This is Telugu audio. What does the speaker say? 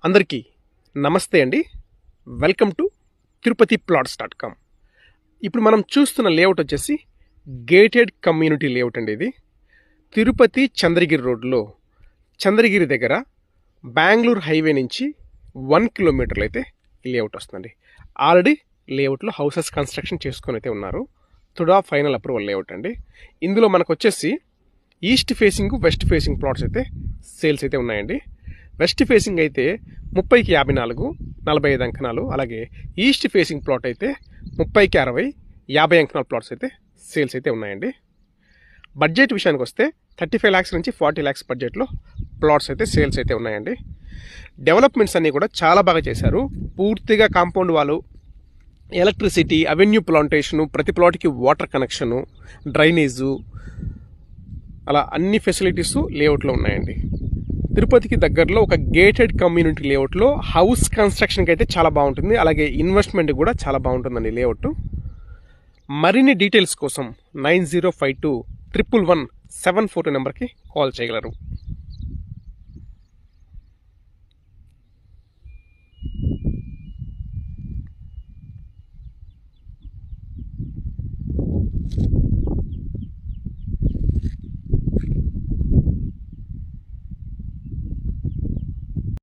అందరికీ నమస్తే అండి. Welcome to Tirupati plots dot com. ఇప్పుడు మనం చూస్తున్న లేఅవుట్ వచ్చేసి గేటెడ్ కమ్యూనిటీ లేఅవుట్ అండి. ఇది తిరుపతి చంద్రగిరి రోడ్లో, చంద్రగిరి దగ్గర బెంగళూరు హైవే నుంచి 1 కిలోమీటర్లు అయితే ఈ లేఅవుట్ వస్తుందండి. ఆల్రెడీ లేఅవుట్లో హౌసెస్ కన్స్ట్రక్షన్ చేసుకొని అయితే ఉన్నారు. తుడా ఫైనల్ అప్రూవల్ లేఅవుట్ అండి. ఇందులో మనకు వచ్చేసి east facing, west facing plots అయితే సేల్స్ అయితే ఉన్నాయండి. వెస్ట్ ఫేసింగ్ అయితే 30కి 54, 45 అంకణాలు, అలాగే ఈస్ట్ ఫేసింగ్ ప్లాట్ అయితే 30కి 60, 50 అంకణాల ప్లాట్స్ అయితే సేల్స్ అయితే ఉన్నాయండి. బడ్జెట్ విషయానికి వస్తే 35 lakhs నుంచి 40 lakhs బడ్జెట్లో ప్లాట్స్ అయితే సేల్స్ అయితే ఉన్నాయండి. డెవలప్మెంట్స్ అన్నీ కూడా చాలా బాగా చేశారు. పూర్తిగా కాంపౌండ్ వాళ్ళు, ఎలక్ట్రిసిటీ, అవెన్యూ ప్లాంటేషను, ప్రతి ప్లాట్కి వాటర్ కనెక్షను, డ్రైనేజు, అలా అన్ని ఫెసిలిటీస్ లేఅవుట్లో ఉన్నాయండి. తిరుపతికి దగ్గరలో ఒక గేటెడ్ కమ్యూనిటీ లేఅవుట్లో హౌస్ కన్స్ట్రక్షన్కి అయితే చాలా బాగుంటుంది, అలాగే ఇన్వెస్ట్మెంట్ కూడా చాలా బాగుంటుందండి లేఅవుట్. మరిన్ని డీటెయిల్స్ కోసం 9052111742 నెంబర్కి కాల్ చేయగలరు.